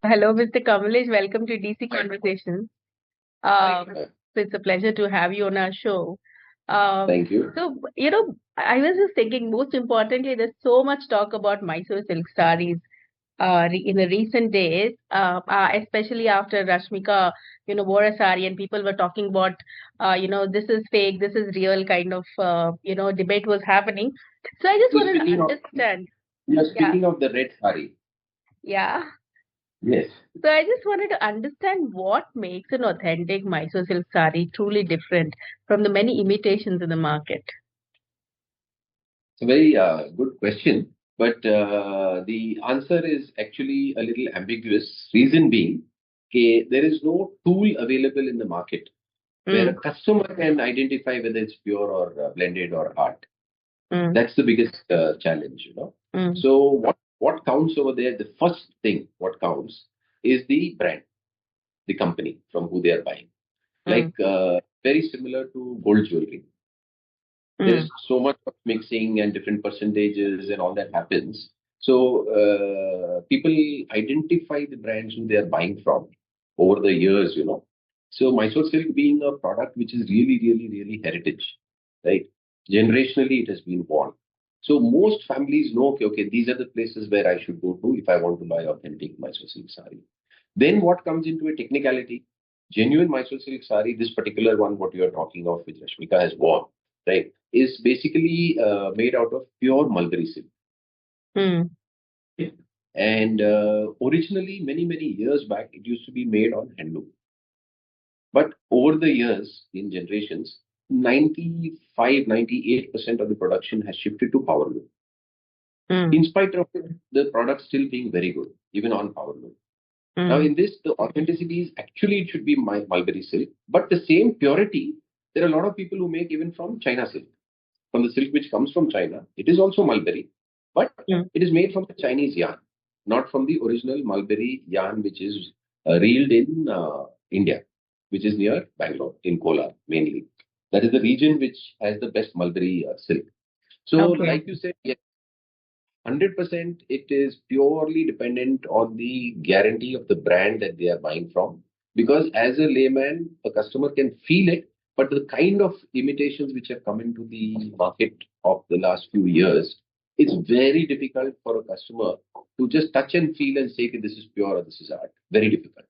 Hello, Mr. Kamlesh. Welcome to DC Conversations. Um, Thank you. so it's a pleasure to have you on our show. Um, Thank you. I was just thinking, most importantly, there's so much talk about Mysore silk sarees in the recent days, especially after Rashmika, wore a saree and people were talking about, this is fake, this is real kind of, debate was happening. So I just You're wanted to speaking of understand. you're Yeah, speaking of the red sari. yeah. Yes. So I just wanted to understand what makes an authentic Mysore silk saree truly different from the many imitations in the market. It's a very good question, but the answer is actually a little ambiguous. Reason being, okay, there is no tool available in the market where Mm, a customer can identify whether it's pure or blended or art. mm, That's the biggest challenge. mm, So what counts over there? The first thing what counts is the brand, the company from who they are buying. mm, Like very similar to gold jewelry. There mm, is so much of mixing and different percentages and all that happens. So people identify the brands who they are buying from over the years. So Mysore silk being a product which is really, really, really heritage, right? Generationally, it has been worn. So most families know, okay, these are the places where I should go to if I want to buy authentic Mysore silk saree. Then what comes into a technicality? Genuine Mysore silk saree, this particular one, what you are talking of, which Rashmika has worn, right, is basically made out of pure mulberry silk. mm, Okay. And originally, many, many years back, it used to be made on handloom. But over the years, in generations, 95, 98% of the production has shifted to power loom. mm, In spite of the product still being very good, even on power loom. Now, mm, in this, the authenticity is actually it should be mulberry silk, but the same purity, there are a lot of people who make even from China silk. From the silk which comes from China, it is also mulberry, but mm. it is made from the Chinese yarn, not from the original mulberry yarn which is reeled in India, which is near Bangalore, in Kolar mainly. That is the region which has the best mulberry silk. So, Okay. like you said, yes, 100% it is purely dependent on the guarantee of the brand that they are buying from. Because as a layman, a customer can feel it, but the kind of imitations which have come into the market of the last few years, it's very difficult for a customer to just touch and feel and say, "Okay, this is pure or this is art." Very difficult.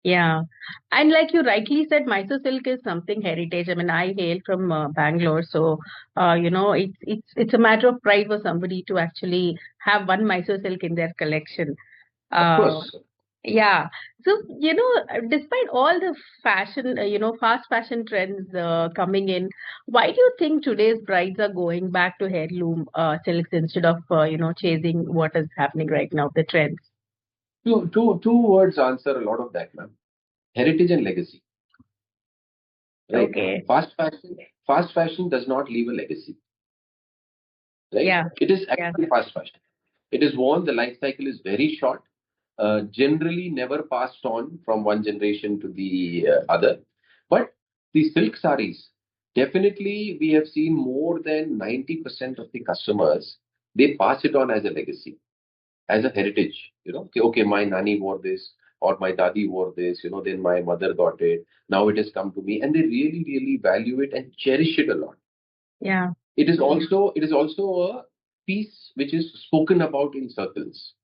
Yeah. And like you rightly said, Mysore silk is something heritage. I mean, I hail from Bangalore, so it's a matter of pride for somebody to actually have one Mysore silk in their collection. Of Uh, course. Yeah. So, despite all the fashion, fast fashion trends coming in, why do you think today's brides are going back to heirloom silks instead of, chasing what is happening right now, the trends? Two words answer a lot of that, ma'am. Heritage and legacy, right? Okay. Fast fashion does not leave a legacy, right? Yeah. It is Yeah. actually fast fashion. It is worn, the life cycle is very short, generally never passed on from one generation to the other. But the silk saris, definitely we have seen more than 90% of the customers, they pass it on as a legacy, as a heritage. Okay, my nani wore this or my dadi wore this, then my mother got it. Now it has come to me and they really, really value it and cherish it a lot. Yeah. It is also a piece which is spoken about in circles.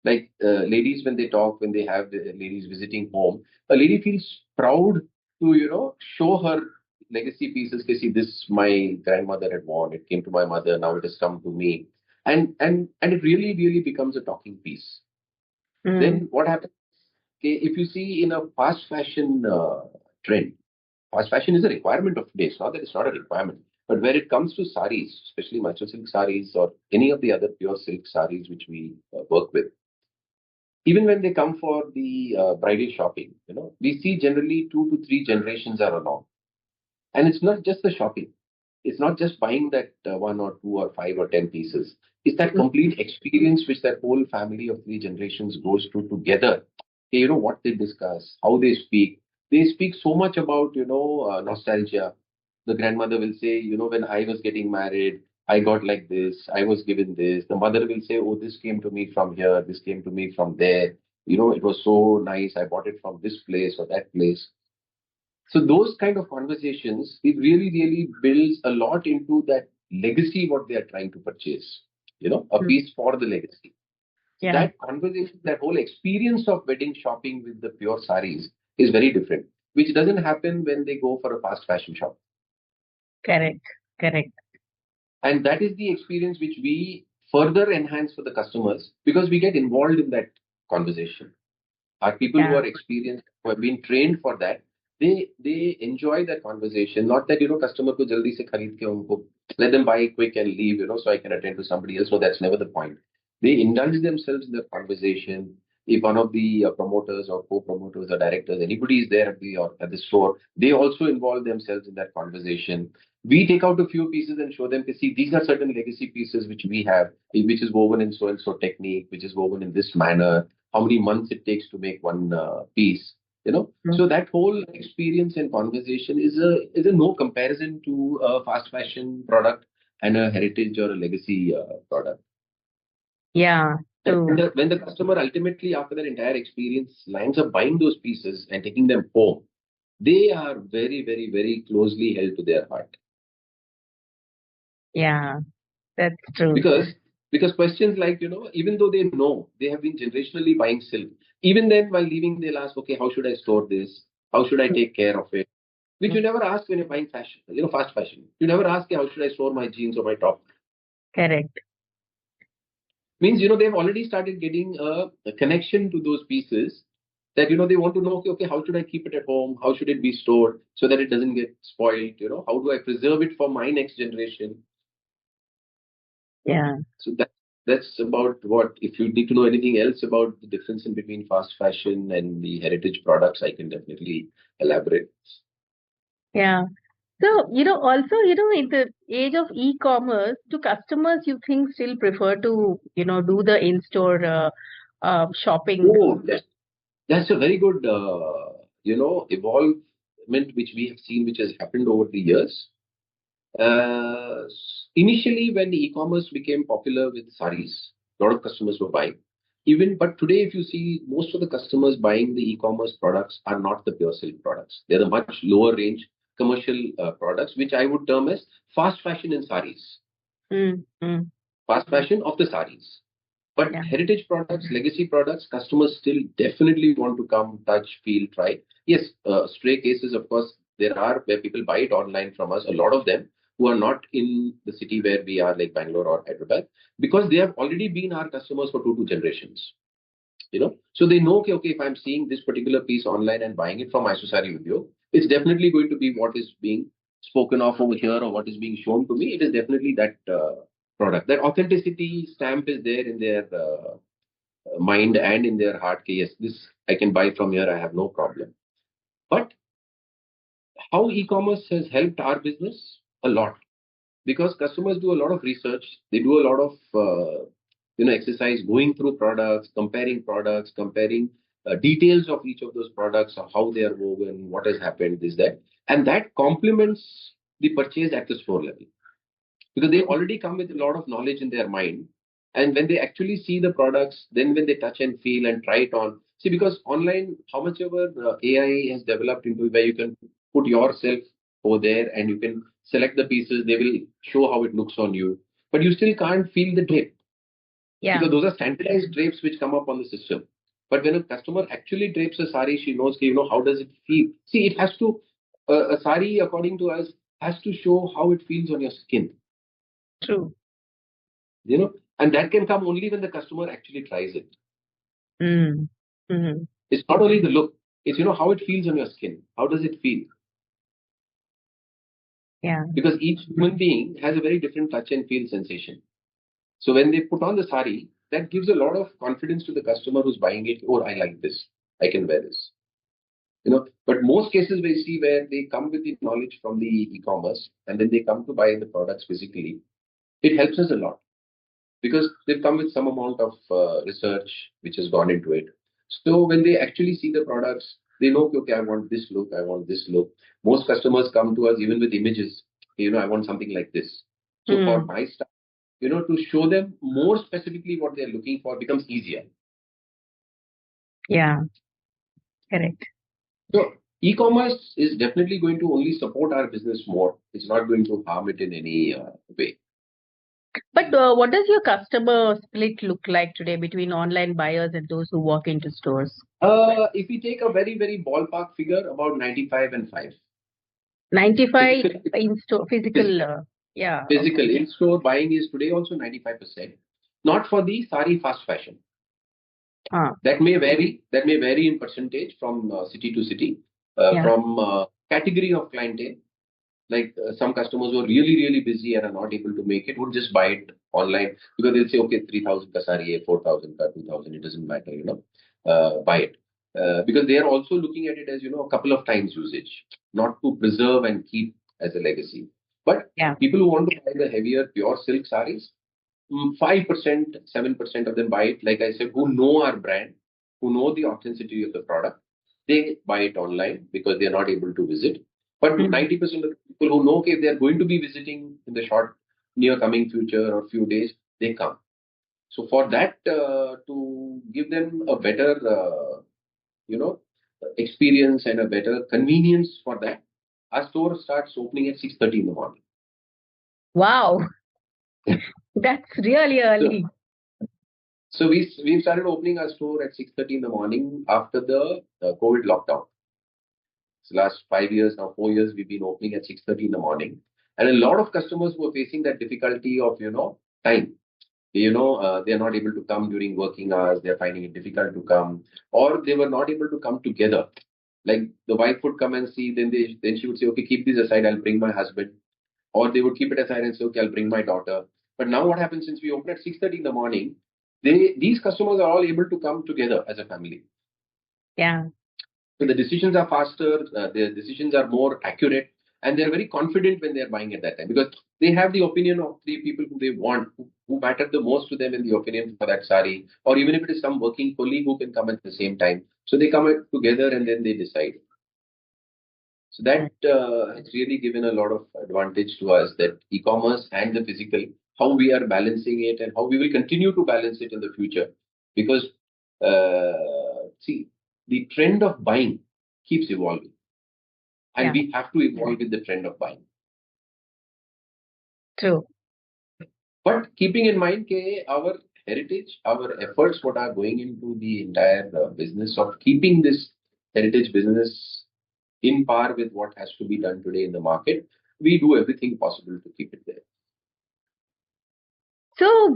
Like ladies when they talk, when they have the ladies visiting home, a lady feels proud to show her legacy pieces. They see this my grandmother had worn. It came to my mother. Now it has come to me, and it really really becomes a talking piece. Mm. Then what happens? Okay, if you see in a fast fashion trend, fast fashion is a requirement of today. It's not that it's not a requirement. But where it comes to saris, especially Mysore silk saris or any of the other pure silk saris which we work with, even when they come for the bridal shopping, we see generally 2 to 3 generations are along. And it's not just the shopping. It's not just buying that one or two or five or 10 pieces. It's that complete experience which that whole family of 3 generations goes through together. What they discuss, how they speak. They speak so much about, nostalgia. The grandmother will say, when I was getting married, I got like this, I was given this. The mother will say, oh, this came to me from here, this came to me from there. It was so nice. I bought it from this place or that place. So those kind of conversations, it really, really builds a lot into that legacy, what they are trying to purchase. A Mm. piece for the legacy. So Yeah, that conversation, that whole experience of wedding shopping with the pure saris is very different, which doesn't happen when they go for a fast fashion shop. correct, correct. And that is the experience which we further enhance for the customers because we get involved in that conversation. Our people who Yeah, are experienced, who have been trained for that, they enjoy that conversation. Not that customer ko jaldi se khareed ke unko let them buy quick and leave, so I can attend to somebody else. No, that's never the point. They indulge themselves in the conversation. If one of the promoters or co-promoters or directors, anybody is there at the store, they also involve themselves in that conversation. We take out a few pieces and show them to see these are certain legacy pieces which we have, which is woven in so and so technique, which is woven in this manner, how many months it takes to make one piece. mm, So that whole experience and conversation is a no comparison to a fast fashion product and a heritage or a legacy product. yeah, And when true. the customer ultimately, after that entire experience, lines up buying those pieces and taking them home, they are very, very, very closely held to their heart. Yeah, that's true. Because questions like, even though they know they have been generationally buying silk, even then while leaving, they'll ask, okay, how should I store this? How should I Mm, take care of it? Which mm, you never ask when you're buying fashion, fast fashion. You never ask, how should I store my jeans or my top? correct. Means, they've already started getting a connection to those pieces that, they want to know, okay, how should I keep it at home? How should it be stored so that it doesn't get spoiled? How do I preserve it for my next generation? Yeah, So that's about what, if you need to know anything else about the difference in between fast fashion and the heritage products, I can definitely elaborate. yeah. So, also, in the age of e-commerce, do customers you think still prefer to, do the in-store shopping? Oh, that's a very good, evolvement which we have seen, which has happened over the years. Initially, when e-commerce became popular with saris, a lot of customers were buying. But today, if you see, most of the customers buying the e-commerce products are not the pure silk products. They're the much lower range commercial products, which I would term as fast fashion in saris, Mm, mm, fast fashion of the saris. But yeah, heritage products, legacy products, customers still definitely want to come, touch, feel, try. Yes, stray cases, of course, there are where people buy it online from us, a lot of them who are not in the city where we are, like Bangalore or Hyderabad, because they have already been our customers for two generations. So they know, okay, if I'm seeing this particular piece online and buying it from Mysore Saree Udyog, it's definitely going to be what is being spoken of over here or what is being shown to me. It is definitely that product. That authenticity stamp is there in their mind and in their heart. Okay, yes, this I can buy from here. I have no problem. But how e-commerce has helped our business? A lot, because customers do a lot of research. They do a lot of exercise, going through products, comparing details of each of those products, of how they are woven, what has happened, this, that, and that complements the purchase at the store level, because they already come with a lot of knowledge in their mind. And when they actually see the products, then when they touch and feel and try it on, see, because online, how much ever AI has developed into where you can put yourself over there and you can select the pieces, they will show how it looks on you, but you still can't feel the drape, yeah, because those are standardized drapes which come up on the system. But when a customer actually drapes a sari, she knows, okay, how does it feel. See, it has to, a sari, according to us, has to show how it feels on your skin. true. you know and that can come only when the customer actually tries it. Mm, mm, It's not only the look, it's how it feels on your skin. How does it feel? yeah, Because each human being has a very different touch and feel sensation. So when they put on the sari, that gives a lot of confidence to the customer who's buying it. Oh, I like this, I can wear this. But most cases we see where they come with the knowledge from the e-commerce and then they come to buy the products physically, it helps us a lot, because they've come with some amount of research which has gone into it. So when they actually see the products, they know, okay, I want this look, I want this look. Most customers come to us even with images. I want something like this. So for Hmm. my staff, to show them more specifically what they're looking for becomes easier. Yeah, correct. So e-commerce is definitely going to only support our business more. It's not going to harm it in any way. But what does your customer split look like today between online buyers and those who walk into stores? If we take a very, very ballpark figure, about 95 and 5. 95 Physical, in store, physical. physical, Yeah, okay. physical in-store buying is today also 95%. Not for the sari fast fashion. Ah, That may vary. That may vary in percentage from city to city, yeah. from category of clientele. Like some customers who are really, really busy and are not able to make it would just buy it online because they'll say, okay, 3,000 ka sari hai, 4,000 ka, 2,000, it doesn't matter, buy it. Because they are also looking at it as, a couple of times usage, not to preserve and keep as a legacy. But Yeah. people who want to buy the heavier pure silk saris, 5%, 7% of them buy it. Like I said, who know our brand, who know the authenticity of the product, they buy it online because they are not able to visit. But Hmm. 90% of the people who know, okay, if they are going to be visiting in the short, near coming future or few days, they come. So for that, to give them a better, you know, experience and a better convenience for that, our store starts opening at 6:30 in the morning. Wow, that's really So early. So we started opening our store at 6:30 in the morning after the COVID lockdown. So last 5 years now, 4 years, we've been opening at 6:30 in the morning, and a lot of customers were facing that difficulty of time. They are not able to come during working hours. They are finding it difficult to come, or they were not able to come together. Like the wife would come and see, then she would say, okay, keep this aside. I'll bring my husband, or they would keep it aside and say, okay, I'll bring my daughter. But now what happens since we open at 6:30 in the morning, these customers are all able to come together as a family. Yeah, So the decisions are faster, their decisions are more accurate, and they're very confident when they're buying at that time because they have the opinion of three people who they want, who matter the most to them in the opinion for that sari, or even if it is some working colleague who can come at the same time. So they come together and then they decide. So that right. has really given a lot of advantage to us, that e-commerce and the physical, how we are balancing it and how we will continue to balance it in the future. Because see, the trend of buying keeps evolving, and Yeah, we have to evolve with the trend of buying. true. But keeping in mind our heritage, our efforts, what are going into the entire business of keeping this heritage business in par with what has to be done today in the market, we do everything possible to keep it there. So,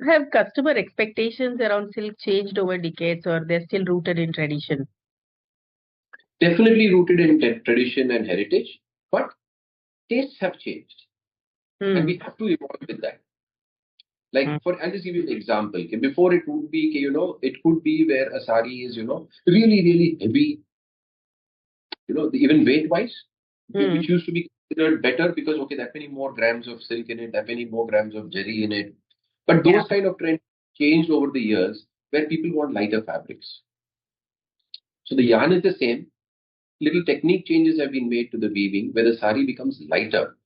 have customer expectations around silk changed over decades or they're still rooted in tradition? Definitely rooted in tradition and heritage, but tastes have changed, and Hmm. we have to evolve with that. Like Hmm. I'll just give you an example. Okay, before it would be, it could be where a sari is, really, really heavy, even weight wise, Hmm. which used to be considered better because, okay, that many more grams of silk in it, that many more grams of jerry in it. But Yeah, those kind of trends changed over the years where people want lighter fabrics. So the yarn is the same. Little technique changes have been made to the weaving where the sari becomes lighter,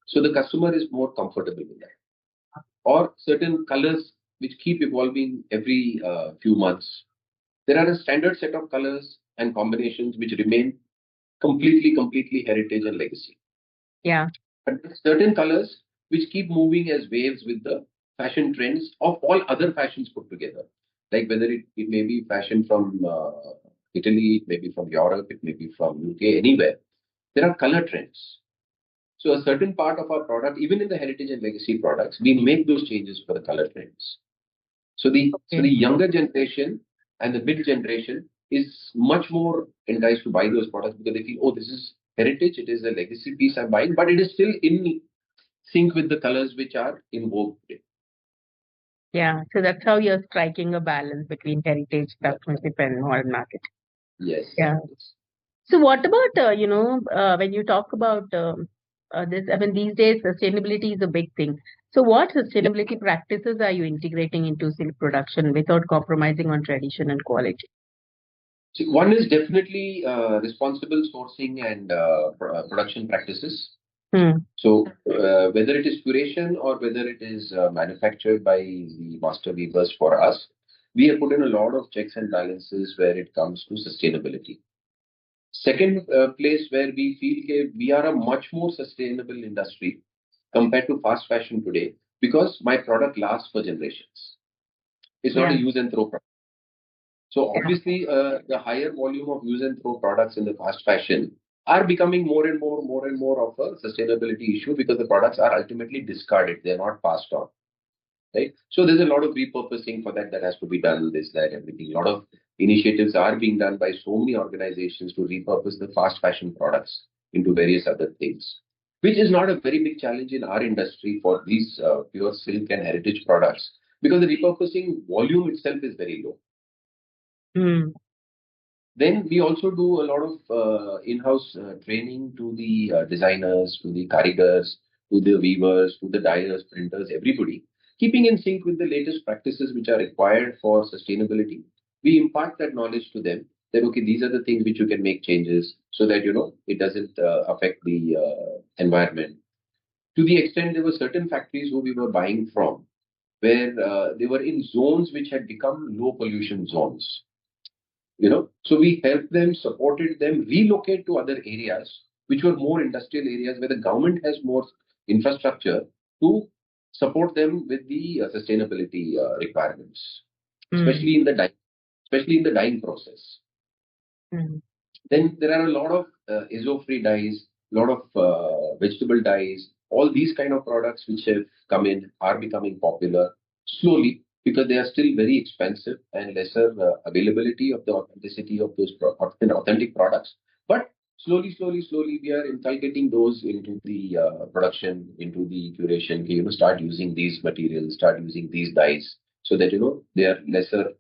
so the customer is more comfortable with that. Or certain colors which keep evolving every few months. There are a standard set of colors and combinations which remain completely heritage and legacy. yeah, But there are certain colors which keep moving as waves with the fashion trends of all other fashions put together. Like whether it may be fashion from Italy, it may be from Europe, it may be from UK, anywhere. There are color trends. So a certain part of our product, even in the heritage and legacy products, we make those changes for the color trends. So the okay. younger generation and the mid generation is much more enticed to buy those products because they feel, oh, this is heritage, it is a legacy piece I'm buying, but it is still in sync with the colors which are in vogue today. Yeah, so that's how you're striking a balance between heritage, Yeah. craftsmanship, and modern market. Yes. Yeah. Yes. So what about, when you talk about this, I mean, these days sustainability is a big thing. So what Yeah. sustainability practices are you integrating into silk production without compromising on tradition and quality? So one is definitely responsible sourcing and production practices. Hmm. So whether it is curation or whether it is manufactured by the master weavers for us, we have put in a lot of checks and balances where it comes to sustainability. Second place where we feel we are a much more sustainable industry compared to fast fashion today because my product lasts for generations. It's not a Yeah. use and throw product. So Yeah. obviously, the higher volume of use and throw products in the fast fashion are becoming more and more of a sustainability issue because the products are ultimately discarded. They're not passed on, right? So there's a lot of repurposing for that that has to be done. This, that, everything. A lot of initiatives are being done by so many organizations to repurpose the fast fashion products into various other things, which is not a very big challenge in our industry for these pure silk and heritage products because the repurposing volume itself is very low. Hmm. Then we also do a lot of in-house training to the designers, to the karigars, to the weavers, to the dyers, printers, everybody, keeping in sync with the latest practices which are required for sustainability. We impart that knowledge to them that okay, these are the things which you can make changes so that it doesn't affect the environment. To the extent there were certain factories who we were buying from, where they were in zones which had become low pollution zones. So we helped them, supported them relocate to other areas which were more industrial areas where the government has more infrastructure to support them with the sustainability requirements, Hmm. especially in the dyeing process. Hmm. Then there are a lot of azo-free dyes, a lot of vegetable dyes. All these kind of products which have come in are becoming popular slowly because they are still very expensive and lesser availability of the authenticity of those authentic products. But slowly, we are inculcating those into the production, into the curation. Start using these materials, start using these dyes, so that they are lesser,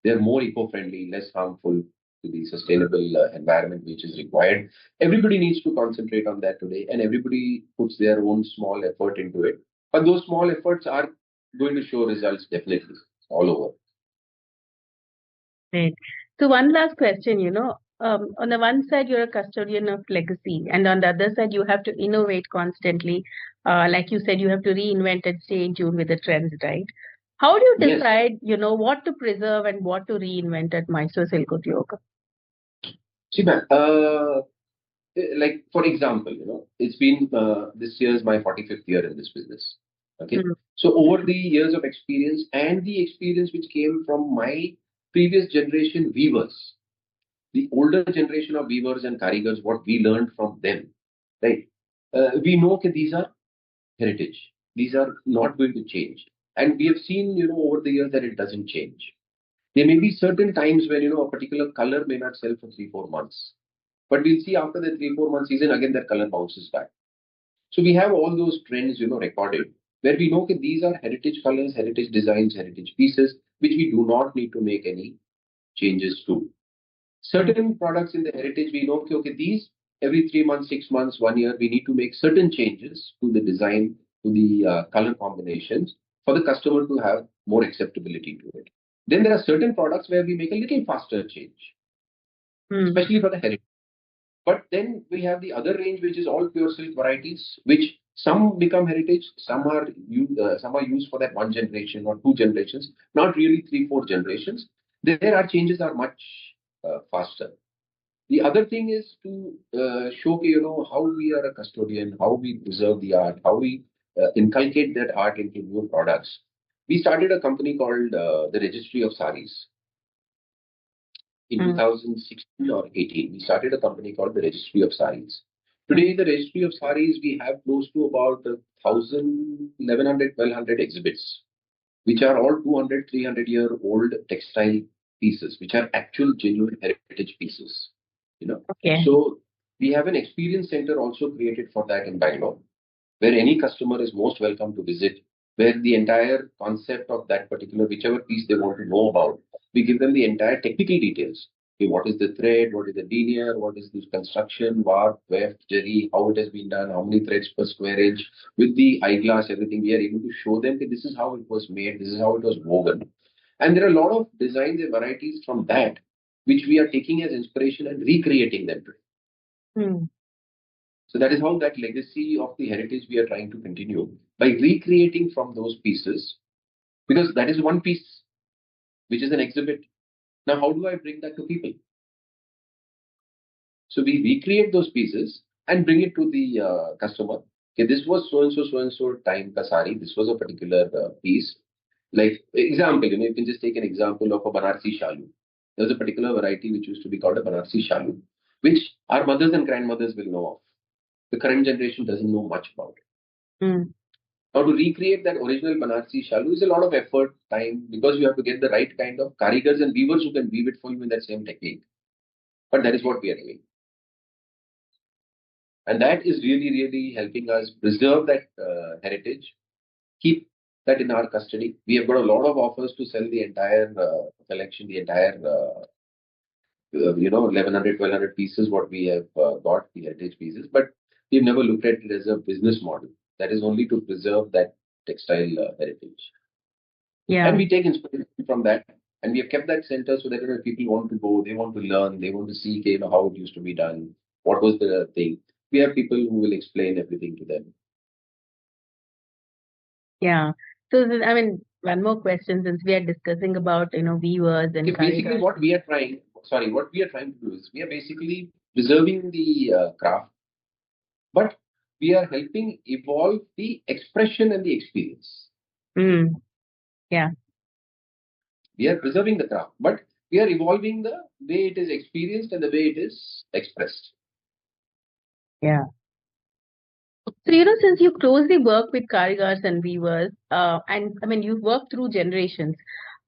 they are more eco-friendly, less harmful to the sustainable environment which is required. Everybody needs to concentrate on that today, and everybody puts their own small effort into it. But those small efforts are going to show results definitely all over. Great. So one last question, on the one side, you're a custodian of legacy, and on the other side, you have to innovate constantly. Like you said, you have to reinvent and stay in tune with the trends, right? How do you Yes. decide, what to preserve and what to reinvent at Mysore Silk Udyog? See, ma'am, like for example, it's been this year is my 45th year in this business. Okay. Mm, So over the years of experience and the experience which came from my previous generation weavers, the older generation of weavers and karigars, what we learned from them, right? We know that these are heritage. These are not going to change. And we have seen, over the years that it doesn't change. There may be certain times when, a particular color may not sell for 3, 4 months. But we'll see after the 3, 4 month season, again, that color bounces back. So we have all those trends, recorded where we know that these are heritage colors, heritage designs, heritage pieces, which we do not need to make any changes to. mm, Certain products in the heritage, we know, okay, these every 3 months, 6 months, 1 year, we need to make certain changes to the design, to the color combinations for the customer to have more acceptability to it. Then there are certain products where we make a little faster change, mm, especially for the heritage. But then we have the other range, which is all pure silk varieties, which some become heritage, some are used for that one generation or 2 generations, not really 3, 4 generations. There our changes are much faster. The other thing is to show, how we are a custodian, how we preserve the art, how we inculcate that art into new products. We started a company called the Registry of Sarees in mm. 2016 or 18. We started a company called the Registry of Sarees. Mm. Today, in the Registry of Sarees, we have close to about 1,000, 1,100, 1,200 exhibits, which are all 200, 300-year old textile pieces, which are actual genuine heritage pieces. Okay. So we have an experience center also created for that in Bangalore, where any customer is most welcome to visit, where the entire concept of that particular, whichever piece they want to know about, we give them the entire technical details. Okay, what is the thread, what is the denier, what is the construction, warp, weft, jerry, how it has been done, how many threads per square inch, with the eyeglass, everything. We are able to show them that this is how it was made, this is how it was woven. And there are a lot of designs and varieties from that, which we are taking as inspiration and recreating them today. Mm. So that is how that legacy of the heritage we are trying to continue by recreating from those pieces, because that is one piece which is an exhibit. Now, how do I bring that to people? So we recreate those pieces and bring it to the customer. Okay, this was so and so time ka sari. This was a particular piece. Like example, you can just take an example of a Banarsi shalu. There was a particular variety which used to be called a Banarsi shalu, which our mothers and grandmothers will know of. The current generation doesn't know much about it. Mm. Now, to recreate that original Banarsi shalu is a lot of effort, time, because you have to get the right kind of karigars and weavers who can weave it for you in that same technique. But that is what we are doing. And that is really, really helping us preserve that heritage, keep that in our custody. We have got a lot of offers to sell the entire collection, the entire 1100, 1200 pieces, what we have got, the heritage pieces. But we've never looked at it as a business model. That is only to preserve that textile heritage. Yeah. And we take inspiration from that. And we have kept that center so that people want to go, they want to learn, they want to see how it used to be done, what was the thing. We have people who will explain everything to them. Yeah. So, I mean, one more question since we are discussing about, weavers and Okay, basically, karigars. what we are trying to do is we are basically preserving the craft, but we are helping evolve the expression and the experience. Mm. Yeah. We are preserving the craft, but we are evolving the way it is experienced and the way it is expressed. Yeah. So, since you closely work with karigars and weavers, and I mean, you've worked through generations,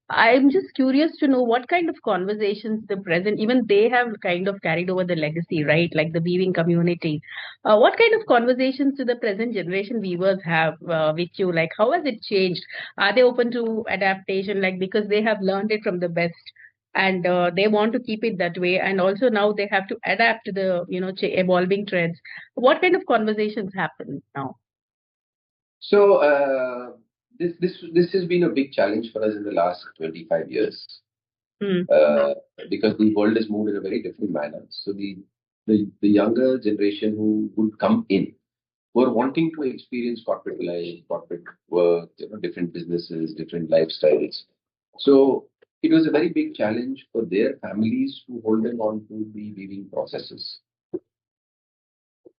I'm just curious to know what kind of conversations the present, even they have kind of carried over the legacy, right? Like the weaving community. What kind of conversations do the present generation weavers have with you? Like, how has it changed? Are they open to adaptation? Like, because they have learned it from the best and they want to keep it that way. And also now they have to adapt to the, evolving trends. What kind of conversations happen now? So this has been a big challenge for us in the last 25 years. Mm. Because the world has moved in a very different manner. So the younger generation who would come in were wanting to experience corporate life, corporate work, different businesses, different lifestyles. So it was a very big challenge for their families to hold them on to the weaving processes.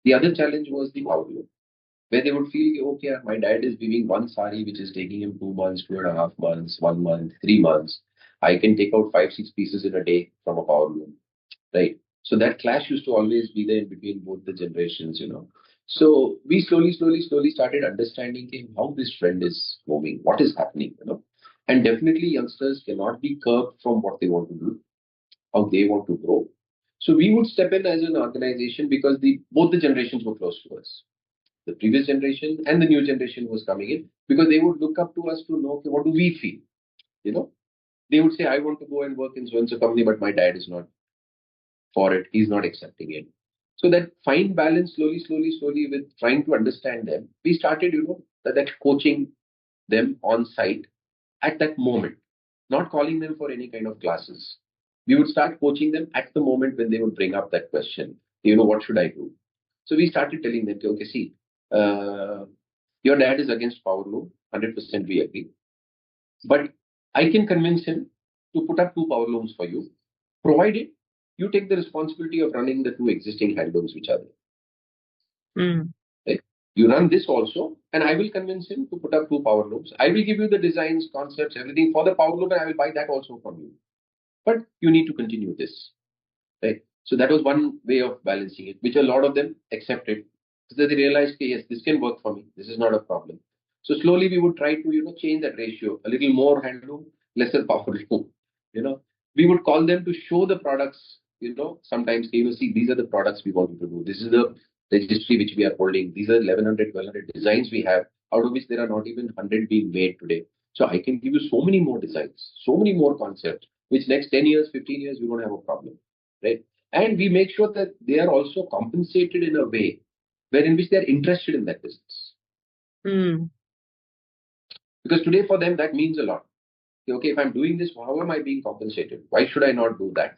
The other challenge was the outlook, where they would feel, okay, my dad is weaving one sari, which is taking him 2 months, 2.5 months, 1 month, 3 months. I can take out 5, 6 pieces in a day from a power loom, right? So that clash used to always be there in between both the generations. So we slowly started understanding how this trend is moving, what is happening. And definitely youngsters cannot be curbed from what they want to do, how they want to grow. So we would step in as an organization because both the generations were close to us, the previous generation and the new generation was coming in, because they would look up to us to know, okay, what do we feel? You know, they would say, I want to go and work in so and so company, but my dad is not for it. He's not accepting it. So that fine balance, slowly, with trying to understand them, we started, that coaching them on site at that moment, not calling them for any kind of classes. We would start coaching them at the moment when they would bring up that question. What should I do? So we started telling them, okay, see, uh, your dad is against power loom, 100% we agree. But I can convince him to put up 2 power looms for you, provided you take the responsibility of running the 2 existing hand looms which are there. Mm. Right? You run this also, and I will convince him to put up 2 power looms. I will give you the designs, concepts, everything for the power loom, and I will buy that also from you. But you need to continue this. Right? So that was one way of balancing it, which a lot of them accepted. So they realized, okay, yes, this can work for me. This is not a problem. So slowly we would try to, change that ratio. A little more handloom, lesser power loom. You know, we would call them to show the products. Sometimes, see, these are the products we want you to do. This is the registry which we are holding. These are 1100, 1200 designs we have, out of which there are not even 100 being made today. So I can give you so many more designs, so many more concepts, which next 10 years, 15 years, you don't have a problem, right? And we make sure that they are also compensated in a way in which they are interested in that business. Mm. Because today for them, that means a lot. Okay, if I'm doing this, how am I being compensated? Why should I not do that?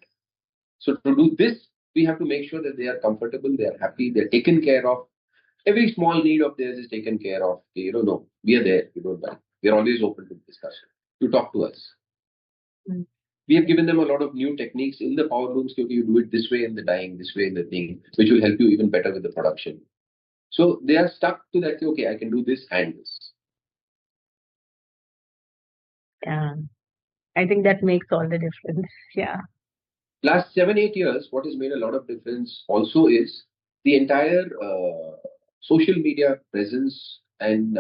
So to do this, we have to make sure that they are comfortable, they are happy, they're taken care of. Every small need of theirs is taken care of. No, we are there. You don't mind. We are always open to discussion. To talk to us. Mm. We have given them a lot of new techniques in the power looms. Okay, you do it this way in the dyeing, this way in the thing, which will help you even better with the production. So they are stuck to that. Okay, I can do this and this. Yeah. I think that makes all the difference. Yeah. Last 7-8 years, what has made a lot of difference also is the entire social media presence and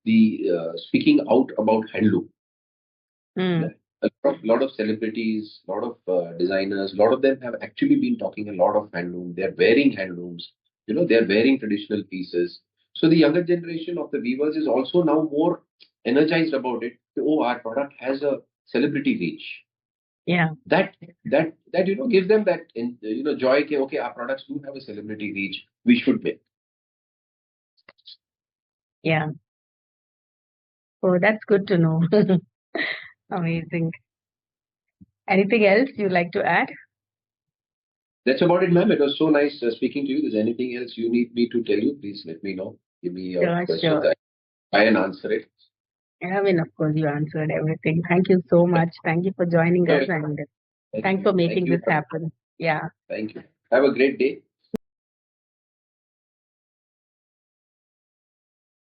the speaking out about handloom. Mm. A lot of celebrities, a lot of designers, a lot of them have actually been talking a lot of handloom. They're wearing handlooms. They're wearing traditional pieces. So the younger generation of the weavers is also now more energized about it. Oh, our product has a celebrity reach. Yeah. That gives them that joy. Okay, our products do have a celebrity reach. We should make. Yeah. Oh, that's good to know. Amazing. Anything else you'd like to add? That's about it, ma'am. It was so nice speaking to you. Is there anything else you need me to tell you? Please let me know. Give me your Sure, questions. sure. I try and answer it. I mean, of course, you answered everything. Thank you so much. Thank you for joining us No, and thank thanks for you. Thank making you. this happen. Yeah. Thank you. Have a great day.